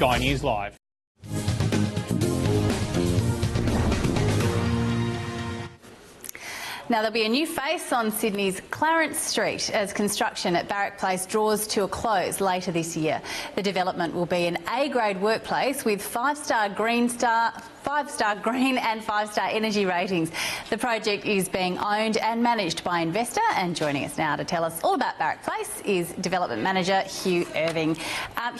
Sky News Live. Now, there'll be a new face on Sydney's Clarence Street as construction at Barrack Place draws to a close later this year. The development will be an A-grade workplace with five-star green and 5-star energy ratings. The project is being owned and managed by Investa, and joining us now to tell us all about Barrack Place is Development Manager Hugh Irving.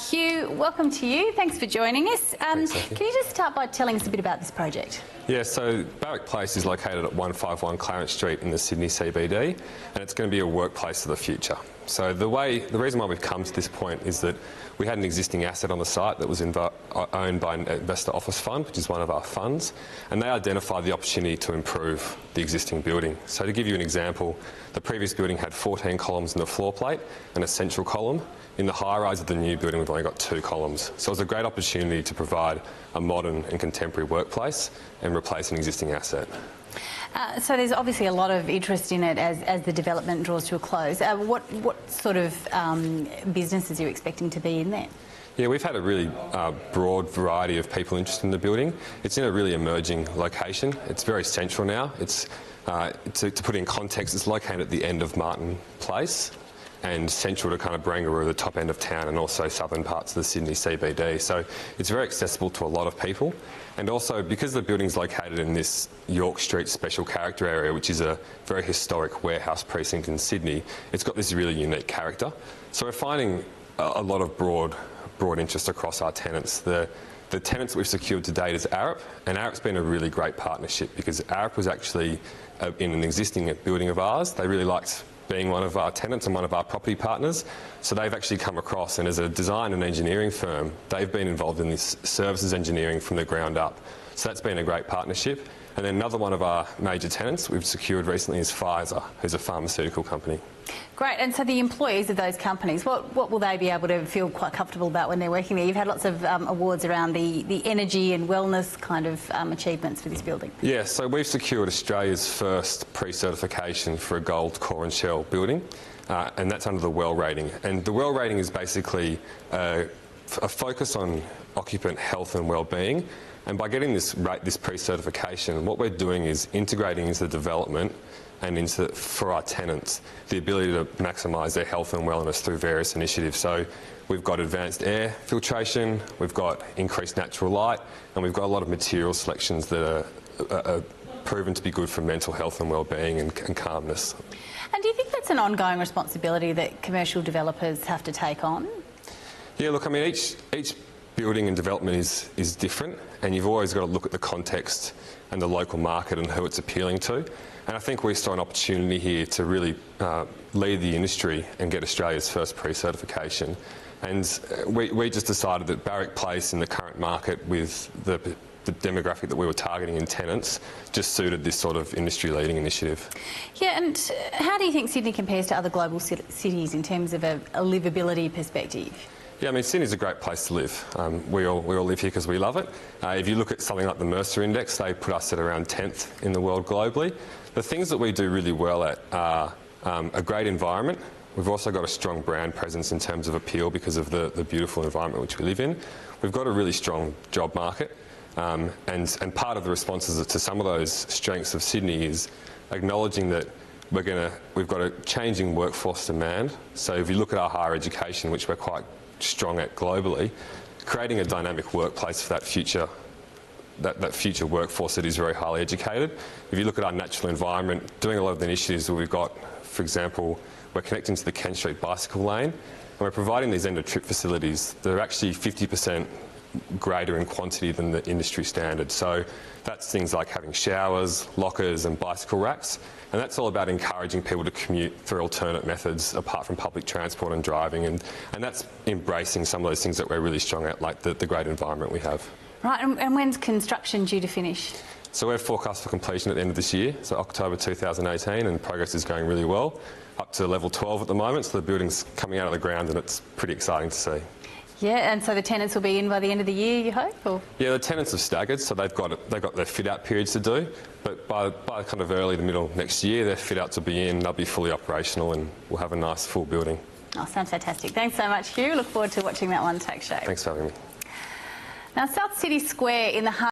Hugh, welcome to you. Thanks for joining us. Thanks, can you just start by telling us a bit about this project? Yeah, so Barrack Place is located at 151 Clarence Street in the Sydney CBD, and it's going to be a workplace of the future. So the reason why we've come to this point is that we had an existing asset on the site that was owned by an Investa office fund, which is one of our funds, and they identified the opportunity to improve the existing building. So to give you an example, the previous building had 14 columns in the floor plate and a central column. In the high-rise of the new building, we've only got 2 columns. So it was a great opportunity to provide a modern and contemporary workplace and replace an existing asset. So there's obviously a lot of interest in it as the development draws to a close. What sort of businesses are you expecting to be in there? Yeah, we've had a really broad variety of people interested in the building. It's in a really emerging location. It's very central now. It's to put it in context, it's located at the end of Martin Place and central to kind of Barangaroo, the top end of town, and also southern parts of the Sydney CBD. So it's very accessible to a lot of people. And also, because the building's located in this York Street special character area, which is a very historic warehouse precinct in Sydney, it's got this really unique character. So we're finding a lot of broad interest across our tenants. The tenants that we've secured to date is Arup, and Arup's been a really great partnership because Arup was actually in an existing building of ours. They really liked being one of our tenants and one of our property partners. So they've actually come across, and as a design and engineering firm, they've been involved in this services engineering from the ground up. So that's been a great partnership. And then another one of our major tenants we've secured recently is Pfizer, who's a pharmaceutical company. Great. And so the employees of those companies, what will they be able to feel quite comfortable about when they're working there? You've had lots of awards around the energy and wellness kind of achievements for this building. Yeah, so we've secured Australia's first pre-certification for a gold core and shell building, and that's under the WELL rating. And the WELL rating is basically a focus on occupant health and well-being. And by getting this pre-certification, what we're doing is integrating into the development and for our tenants the ability to maximise their health and wellness through various initiatives. So we've got advanced air filtration, we've got increased natural light, and we've got a lot of material selections that are proven to be good for mental health and well-being and calmness. And do you think that's an ongoing responsibility that commercial developers have to take on? Yeah, look, I mean, each building and development is different, and you've always got to look at the context and the local market and who it's appealing to. And I think we saw an opportunity here to really lead the industry and get Australia's first pre-certification. And we just decided that Barrack Place in the current market with the demographic that we were targeting in tenants just suited this sort of industry-leading initiative. Yeah, and how do you think Sydney compares to other global cities in terms of a livability perspective? Yeah, I mean, Sydney's a great place to live. We all live here because we love it. If you look at something like the Mercer Index, they put us at around 10th in the world globally. The things that we do really well at are a great environment. We've also got a strong brand presence in terms of appeal because of the beautiful environment which we live in. We've got a really strong job market, and part of the responses to some of those strengths of Sydney is acknowledging that we've got a changing workforce demand. So if you look at our higher education, which we're quite strong at globally, creating a dynamic workplace for that future workforce that is very highly educated. If you look at our natural environment, doing a lot of the initiatives that we've got, for example, we're connecting to the Kent Street bicycle lane, and we're providing these end-of-trip facilities that are actually 50% greater in quantity than the industry standard. So that's things like having showers, lockers and bicycle racks, and that's all about encouraging people to commute through alternate methods apart from public transport and driving, and that's embracing some of those things that we're really strong at, like the great environment we have. Right, and when's construction due to finish? So we're forecast for completion at the end of this year, so October 2018, and progress is going really well, up to level 12 at the moment, so the building's coming out of the ground and it's pretty exciting to see. Yeah, and so the tenants will be in by the end of the year, you hope? Or? Yeah, the tenants have staggered, so they've got their fit-out periods to do, but by kind of early to middle next year, their fit-outs will be in, they'll be fully operational, and we'll have a nice full building. Oh, sounds fantastic. Thanks so much, Hugh. Look forward to watching that one take shape. Thanks for having me. Now, South City Square in the heart